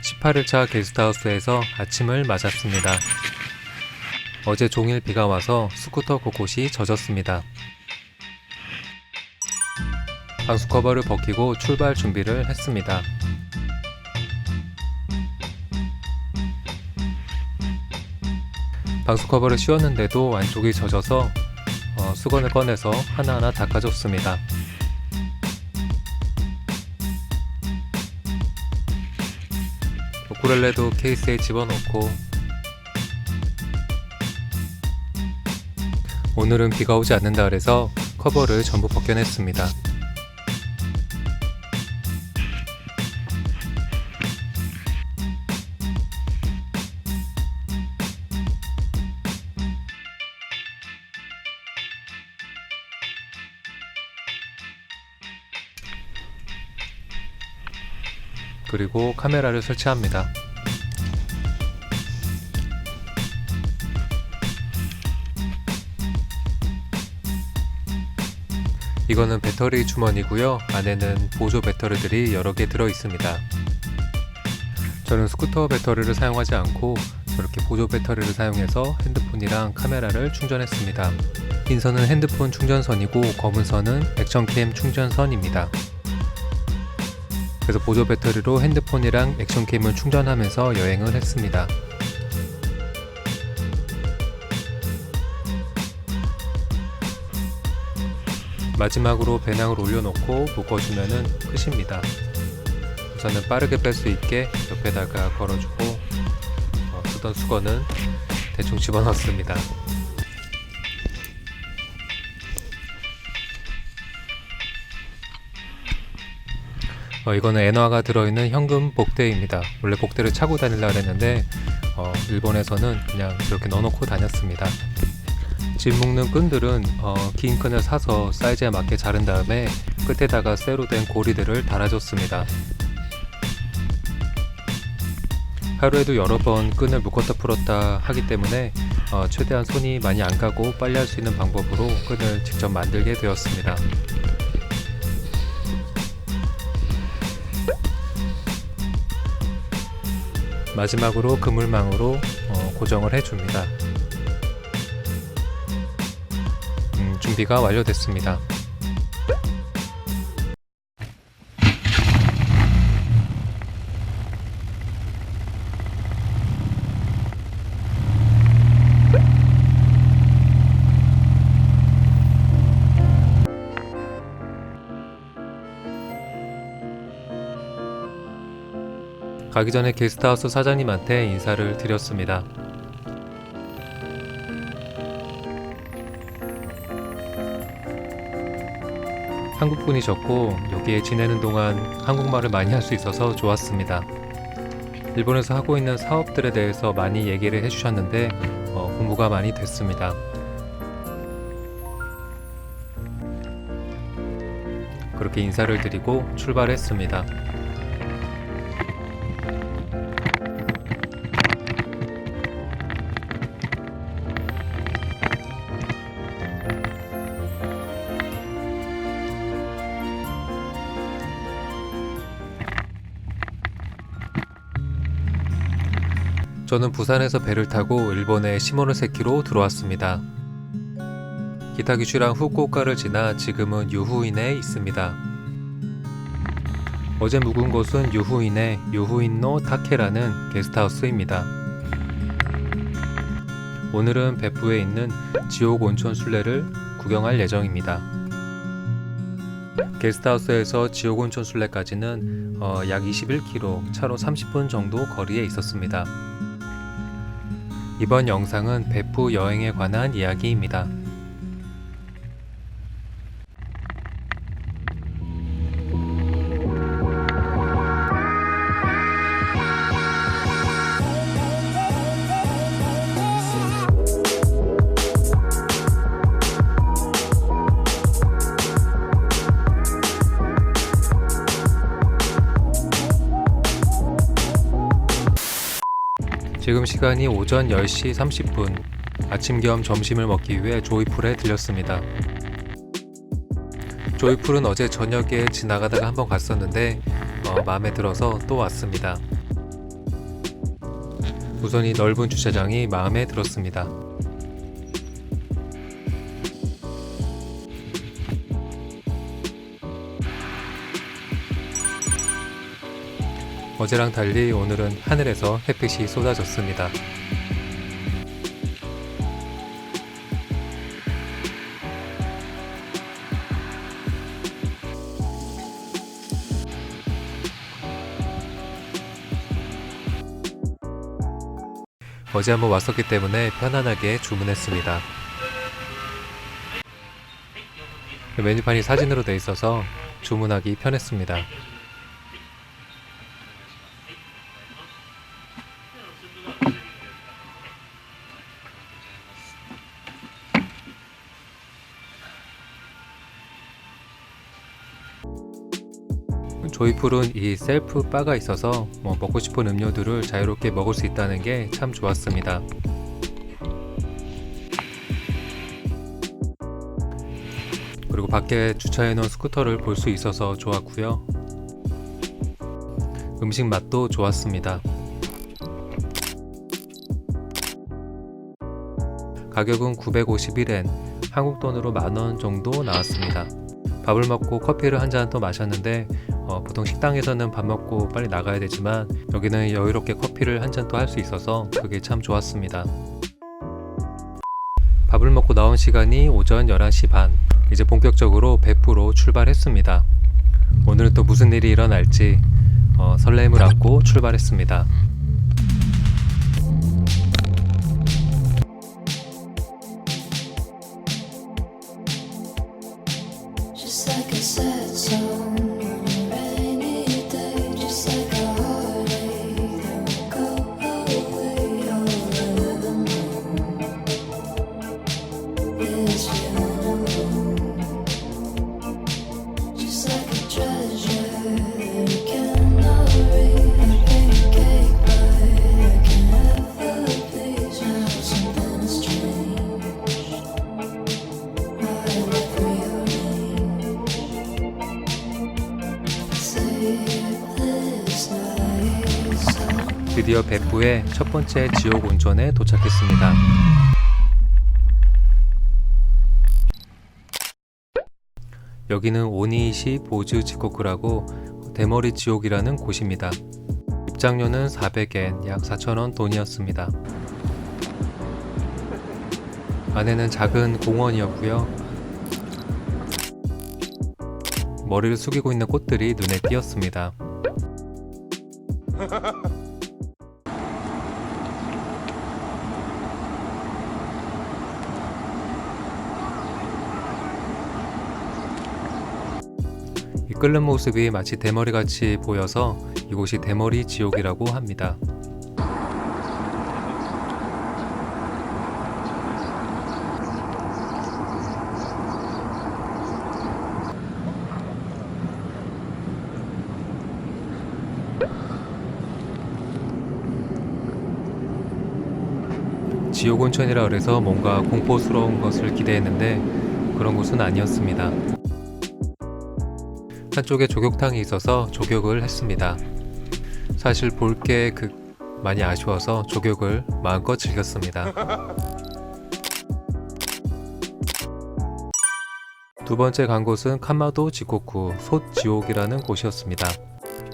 18일차 게스트하우스에서 아침을 맞았습니다. 어제 종일 비가 와서 스쿠터 곳곳이 젖었습니다. 방수 커버를 벗기고 출발 준비를 했습니다. 방수 커버를 씌웠는데도 안쪽이 젖어서 수건을 꺼내서 하나하나 닦아줬습니다. 우쿨렐레도 케이스에 집어넣고, 오늘은 비가 오지 않는다 그래서 커버를 전부 벗겨냈습니다. 그리고 카메라를 설치합니다. 이거는 배터리 주머니고요. 안에는 보조 배터리들이 여러 개 들어 있습니다. 저는 스쿠터 배터리를 사용하지 않고 저렇게 보조 배터리를 사용해서 핸드폰이랑 카메라를 충전했습니다. 흰 선은 핸드폰 충전선이고 검은 선은 액션캠 충전선입니다. 그래서 보조 배터리로 핸드폰이랑 액션캠을 충전하면서 여행을 했습니다. 마지막으로 배낭을 올려놓고 묶어주면 끝입니다. 우선은 빠르게 뺄 수 있게 옆에다가 걸어주고 쓰던 수건은 대충 집어넣습니다. 이거는 엔화가 들어있는 현금 복대입니다. 원래 복대를 차고 다니려고 했는데 일본에서는 그냥 이렇게 넣어놓고 다녔습니다. 짐 묶는 끈들은 긴 끈을 사서 사이즈에 맞게 자른 다음에 끝에다가 쇠로 된 고리들을 달아줬습니다. 하루에도 여러 번 끈을 묶었다 풀었다 하기 때문에 최대한 손이 많이 안 가고 빨리 할 수 있는 방법으로 끈을 직접 만들게 되었습니다. 마지막으로 그물망으로 고정을 해줍니다. 준비가 완료됐습니다. 가기 전에 게스트하우스 사장님한테 인사를 드렸습니다. 한국분이셨고 여기에 지내는 동안 한국말을 많이 할 수 있어서 좋았습니다. 일본에서 하고 있는 사업들에 대해서 많이 얘기를 해주셨는데 공부가 많이 됐습니다. 그렇게 인사를 드리고 출발했습니다. 저는 부산에서 배를 타고 일본의 시모노세키로 들어왔습니다. 기타기슈랑 후쿠오카를 지나 지금은 유후인에 있습니다. 어제 묵은 곳은 유후인의 유후인노 타케라는 게스트하우스입니다. 오늘은別府에 있는 지옥 온천 순례를 구경할 예정입니다. 게스트하우스에서 지옥 온천 순례까지는 약 21km, 차로 30분 정도 거리에 있었습니다. 이번 영상은別府여행에 관한 이야기입니다. 지금 시간이 오전 10시 30분, 아침 겸 점심을 먹기 위해 조이풀에 들렸습니다. 조이풀은 어제 저녁에 지나가다가 한번 갔었는데 마음에 들어서 또 왔습니다. 우선 이 넓은 주차장이 마음에 들었습니다. 어제랑 달리 오늘은 하늘에서 햇빛이 쏟아졌습니다. 어제 한번 왔었기 때문에 편안하게 주문했습니다. 메뉴판이 사진으로 되어 있어서 주문하기 편했습니다. 조이풀은 이 셀프 바가 있어서 먹고 싶은 음료들을 자유롭게 먹을 수 있다는 게 참 좋았습니다. 그리고 밖에 주차해 놓은 스쿠터를 볼 수 있어서 좋았고요. 음식 맛도 좋았습니다. 가격은 951엔, 한국 돈으로 만원 정도 나왔습니다. 밥을 먹고 커피를 한 잔 또 마셨는데 보통 식당에서는 밥 먹고 빨리 나가야 되지만 여기는 여유롭게 커피를 한 잔 또 할 수 있어서 그게 참 좋았습니다. 밥을 먹고 나온 시간이 오전 11시 반. 이제 본격적으로 베프로 출발했습니다. 오늘은 또 무슨 일이 일어날지 설렘을 안고 출발했습니다. 드디어 베프의 첫 번째 지옥 온천에 도착했습니다. 여기는 오니이시 보즈 지코쿠라고 대머리 지옥이라는 곳입니다. 입장료는 400엔, 약 4,000원 돈이었습니다. 안에는 작은 공원이었고요. 머리를 숙이고 있는 꽃들이 눈에 띄었습니다. 이 끓는 모습이 마치 대머리같이 보여서 이곳이 대머리 지옥이라고 합니다. 지옥 온천이라 그래서 뭔가 공포스러운 것을 기대했는데 그런 곳은 아니었습니다. 한쪽에 조격탕이 있어서 조격을 했습니다. 사실 볼 게 많이 아쉬워서 조격을 마음껏 즐겼습니다. 두 번째 간 곳은 칸마도 지코쿠 솥지옥이라는 곳이었습니다.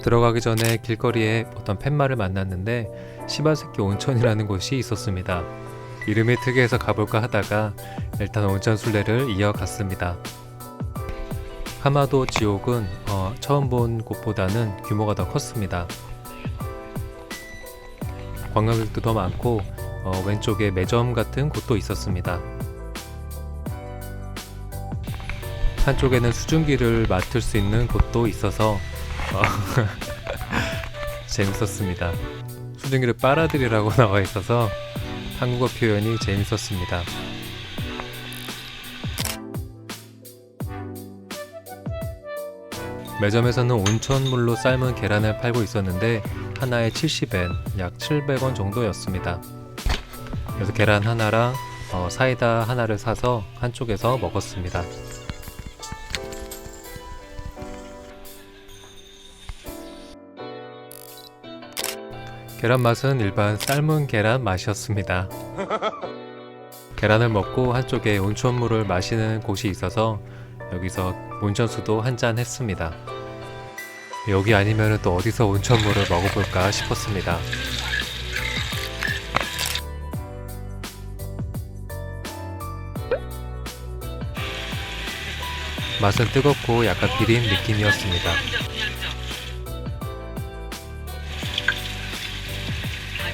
들어가기 전에 길거리에 어떤 팻말을 만났는데 시바세키 온천이라는 곳이 있었습니다. 이름이 특이해서 가볼까 하다가 일단 온천 순례를 이어갔습니다. 카마도 지옥은 처음 본 곳보다는 규모가 더 컸습니다. 관광객도 더 많고 왼쪽에 매점 같은 곳도 있었습니다. 한쪽에는 수증기를 맡을 수 있는 곳도 있어서 재밌었습니다. 수증기를 빨아들이라고 나와 있어서 한국어 표현이 재밌었습니다. 매점에서는 온천물로 삶은 계란을 팔고 있었는데 하나에 70엔, 약 700원 정도였습니다. 그래서 계란 하나랑 사이다 하나를 사서 한쪽에서 먹었습니다. 계란 맛은 일반 삶은 계란 맛이었습니다. 계란을 먹고 한쪽에 온천물을 마시는 곳이 있어서 여기서 온천수도 한잔 했습니다. 여기 아니면 또 어디서 온천물을 먹어볼까 싶었습니다. 맛은 뜨겁고 약간 비린 느낌이었습니다.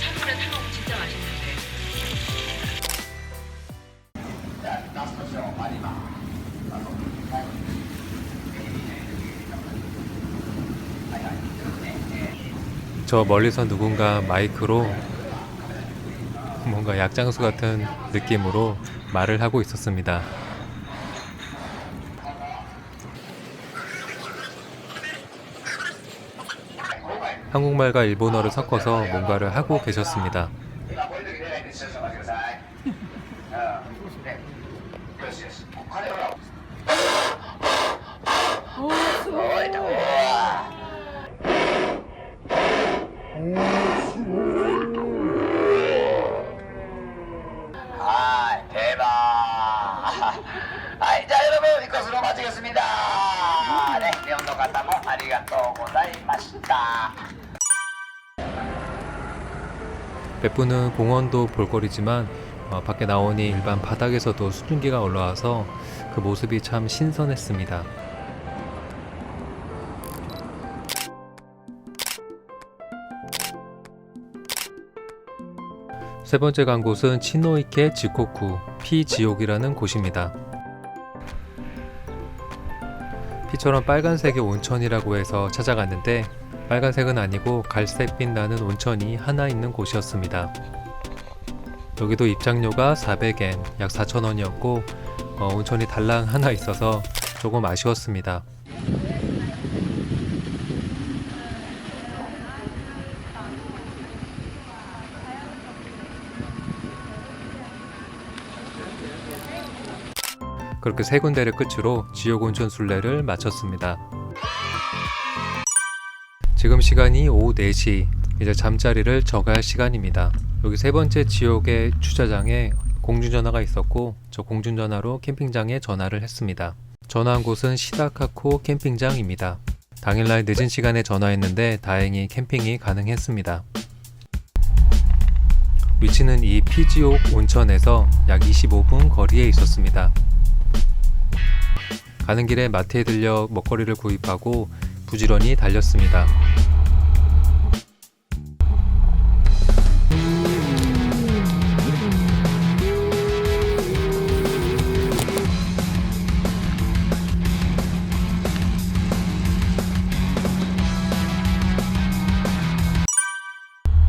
찬물에 타먹으면 진짜 맛있는데. 저 멀리서 누군가 마이크로 뭔가 약장수 같은 느낌으로 말을 하고 있었습니다. 한국말과 일본어를 섞어서 뭔가를 하고 계셨습니다. 아, 대박. 자, 여러분, 이것으로 마치겠습니다. 네, 내용도 같다고 아리가또 고자이마시다. 몇 분은 공원도 볼거리지만 밖에 나오니 일반 바닥에서도 수증기가 올라와서 그 모습이 참 신선했습니다. 세 번째 간 곳은 치노이케 지코쿠 피지옥이라는 곳입니다. 피처럼 빨간색의 온천이라고 해서 찾아갔는데 빨간색은 아니고 갈색빛 나는 온천이 하나 있는 곳이었습니다. 여기도 입장료가 400엔, 약 4,000원이었고 온천이 달랑 하나 있어서 조금 아쉬웠습니다. 그렇게 세 군데를 끝으로 지옥 온천 순례를 마쳤습니다. 지금 시간이 오후 4시, 이제 잠자리를 정할 시간입니다. 여기 세 번째 지옥의 주차장에 공중전화가 있었고 저 공중전화로 캠핑장에 전화를 했습니다. 전화한 곳은 시다카코 캠핑장입니다. 당일날 늦은 시간에 전화했는데 다행히 캠핑이 가능했습니다. 위치는 이 피지옥 온천에서 약 25분 거리에 있었습니다. 가는 길에 마트에 들려 먹거리를 구입하고 부지런히 달렸습니다.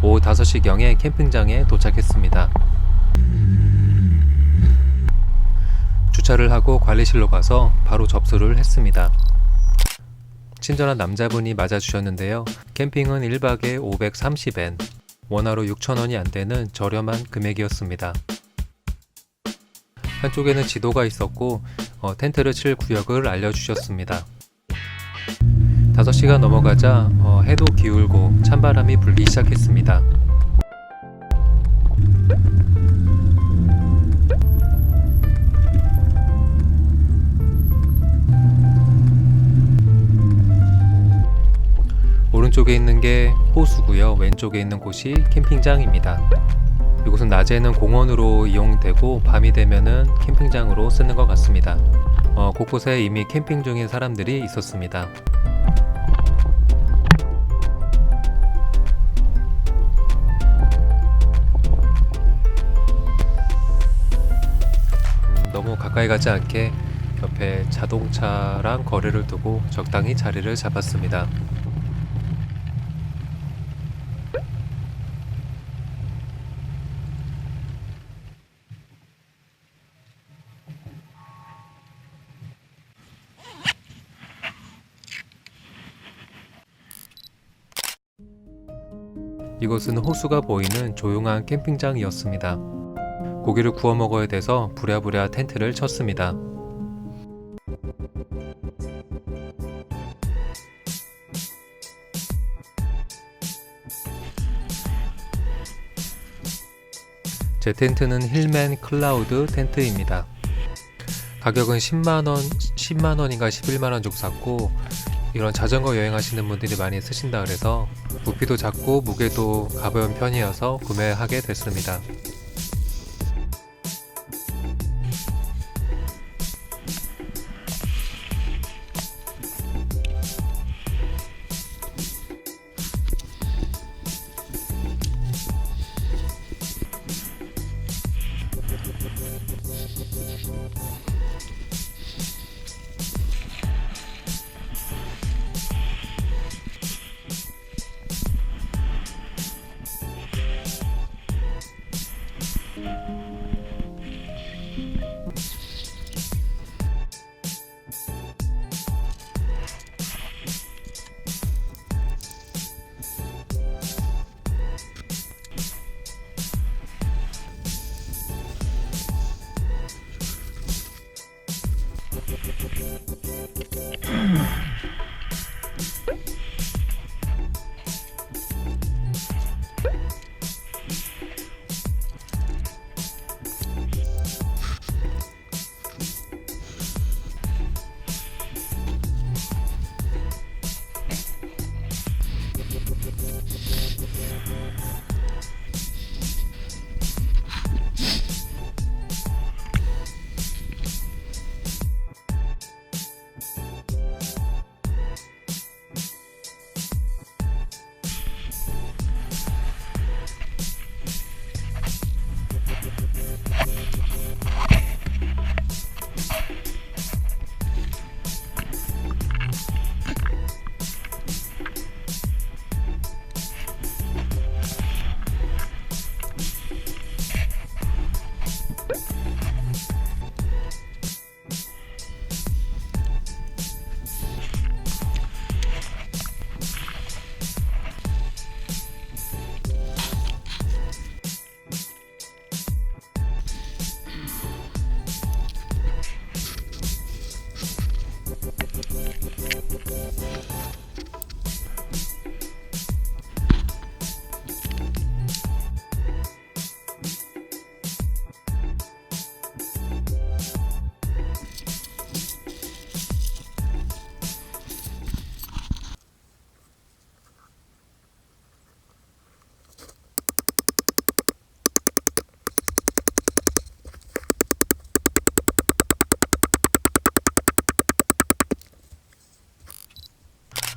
오후 5시경에 캠핑장에 도착했습니다. 주차를 하고 관리실로 가서 바로 접수를 했습니다. 친절한 남자분이 맞아주셨는데요. 캠핑은 1박에 530엔, 원화로 6,000원이 안되는 저렴한 금액이었습니다. 한쪽에는 지도가 있었고 텐트를 칠 구역을 알려주셨습니다. 5시가 넘어가자 해도 기울고 찬바람이 불기 시작했습니다. 오른쪽에 있는 게 호수고요. 왼쪽에 있는 곳이 캠핑장입니다. 이곳은 낮에는 공원으로 이용되고 밤이 되면은 캠핑장으로 쓰는 것 같습니다. 곳곳에 이미 캠핑 중인 사람들이 있었습니다. 너무 가까이 가지 않게 옆에 자동차랑 거리를 두고 적당히 자리를 잡았습니다. 이곳은 호수가 보이는 조용한 캠핑장이었습니다. 고기를 구워 먹어야 돼서 부랴부랴 텐트를 쳤습니다. 제 텐트는 힐맨 클라우드 텐트입니다. 가격은 10만원인가 11만원 주고 샀고, 이런 자전거 여행하시는 분들이 많이 쓰신다 그래서 부피도 작고 무게도 가벼운 편이어서 구매하게 됐습니다.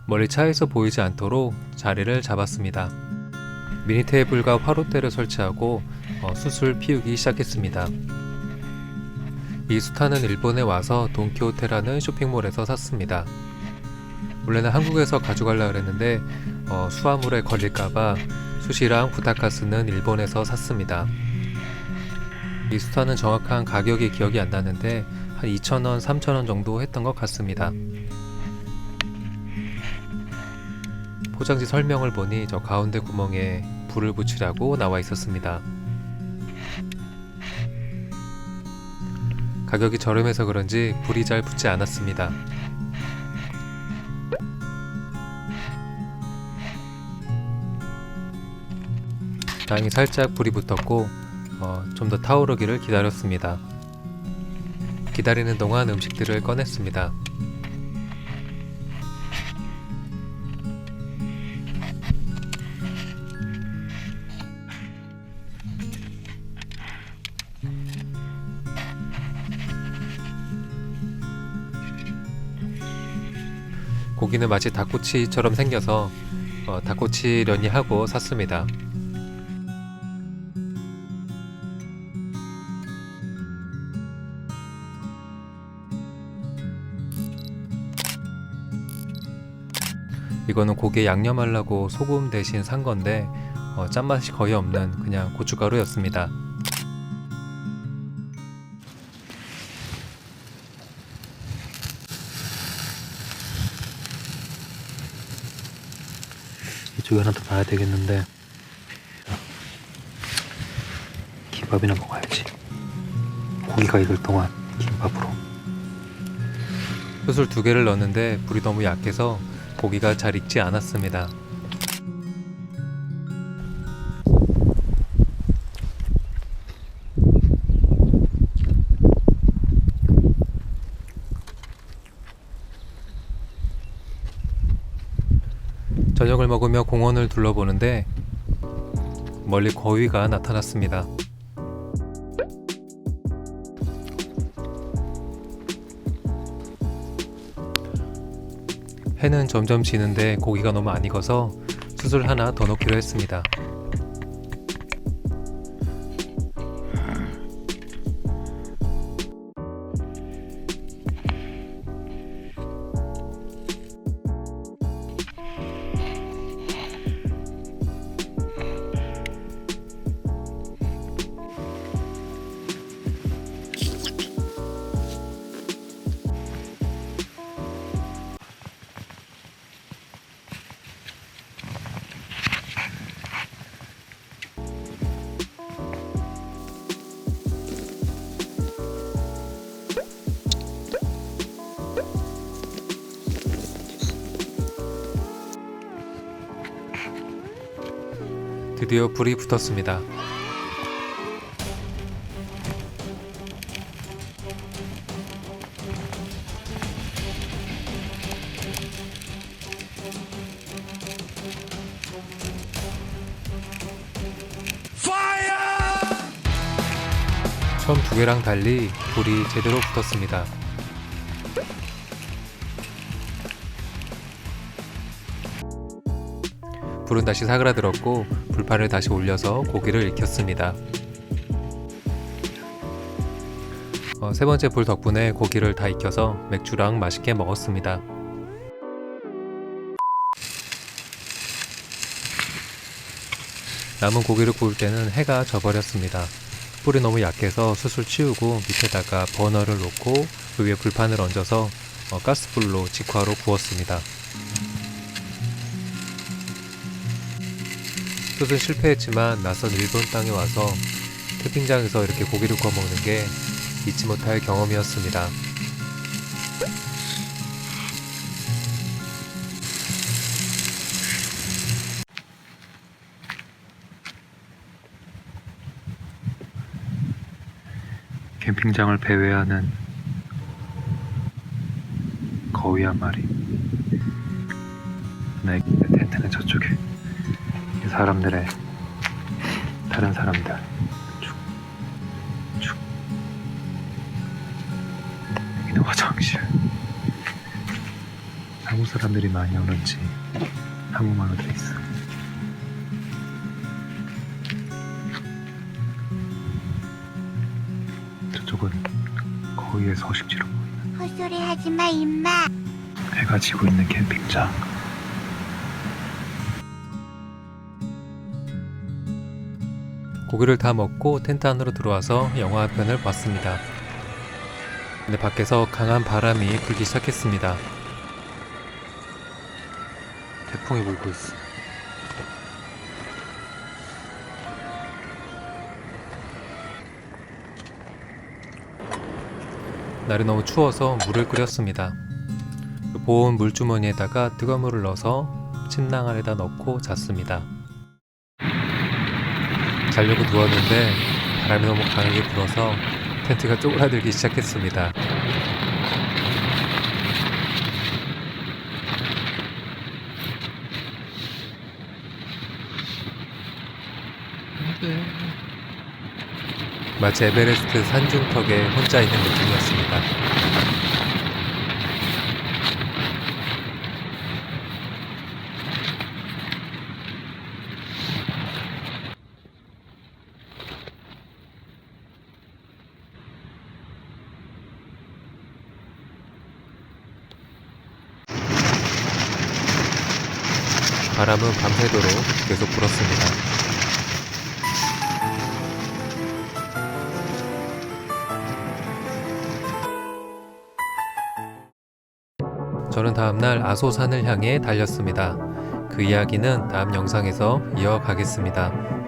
멀리 차에서 보이지 않도록 자리를 잡았습니다. 미니 테이블과 화롯대를 설치하고 숯을 피우기 시작했습니다. 이 수타는 일본에 와서 돈키호테라는 쇼핑몰에서 샀습니다. 원래는 한국에서 가져가려고 했는데 수화물에 걸릴까봐 숯이랑 부타가스는 일본에서 샀습니다. 이 수타는 정확한 가격이 기억이 안 나는데 한 2,000원, 3,000원 정도 했던 것 같습니다. 포장지 설명을 보니 저 가운데 구멍에 불을 붙이라고 나와 있었습니다. 가격이 저렴해서 그런지 불이 잘 붙지 않았습니다. 다행히 살짝 불이 붙었고 좀 더 타오르기를 기다렸습니다. 기다리는 동안 음식들을 꺼냈습니다. 고기는 마치 닭꼬치처럼 생겨서 닭꼬치려니 하고 샀습니다. 이거는 고기에 양념하려고 소금 대신 산 건데 짠맛이 거의 없는 그냥 고춧가루였습니다. 이쪽에 하나 더 놔야 되겠는데 김밥이나 먹어야지. 고기가 익을 동안 김밥으로. 숯을 2개를 넣었는데 불이 너무 약해서 고기가 잘 익지 않았습니다. 저녁을 먹으며 공원을 둘러보는데 멀리 거위가 나타났습니다. 해는 점점 지는데 고기가 너무 안 익어서 숯을 하나 더 넣기로 했습니다. 드디어 불이 붙었습니다. 처음 두 개랑 달리 불이 제대로 붙었습니다. 불은 다시 사그라들었고 불판을 다시 올려서 고기를 익혔습니다. 세 번째 불 덕분에 고기를 다 익혀서 맥주랑 맛있게 먹었습니다. 남은 고기를 구울 때는 해가 져버렸습니다. 불이 너무 약해서 숯을 치우고 밑에다가 버너를 놓고 그 위에 불판을 얹어서 가스불로 직화로 구웠습니다. 숯은 실패했지만 낯선 일본 땅에 와서 캠핑장에서 이렇게 고기를 구워 먹는 게 잊지 못할 경험이었습니다. 캠핑장을 배회하는 거위 한 마리. 내 텐트는 저쪽에. 사람들의 다른 사람들 쭉 여기는 화장실. 한국 사람들이 많이 오는지 한국말로 돼 있어. 저쪽은 거위의 서식지로 보이는 헛소리 하지마 임마. 해가 지고 있는 캠핑장. 고기를 다 먹고 텐트 안으로 들어와서 영화 한 편을 봤습니다. 근데 밖에서 강한 바람이 불기 시작했습니다. 태풍이 불고 있어. 날이 너무 추워서 물을 끓였습니다. 보온 물주머니에다가 뜨거운 물을 넣어서 침낭 안에다 넣고 잤습니다. 자려고 누웠는데 바람이 너무 강하게 불어서 텐트가 쪼그라들기 시작했습니다. 마치 에베레스트 산중턱에 혼자 있는 느낌이었습니다. 바람은 밤새도록 계속 불었습니다. 저는 다음날 아소산을 향해 달렸습니다. 그 이야기는 다음 영상에서 이어가겠습니다.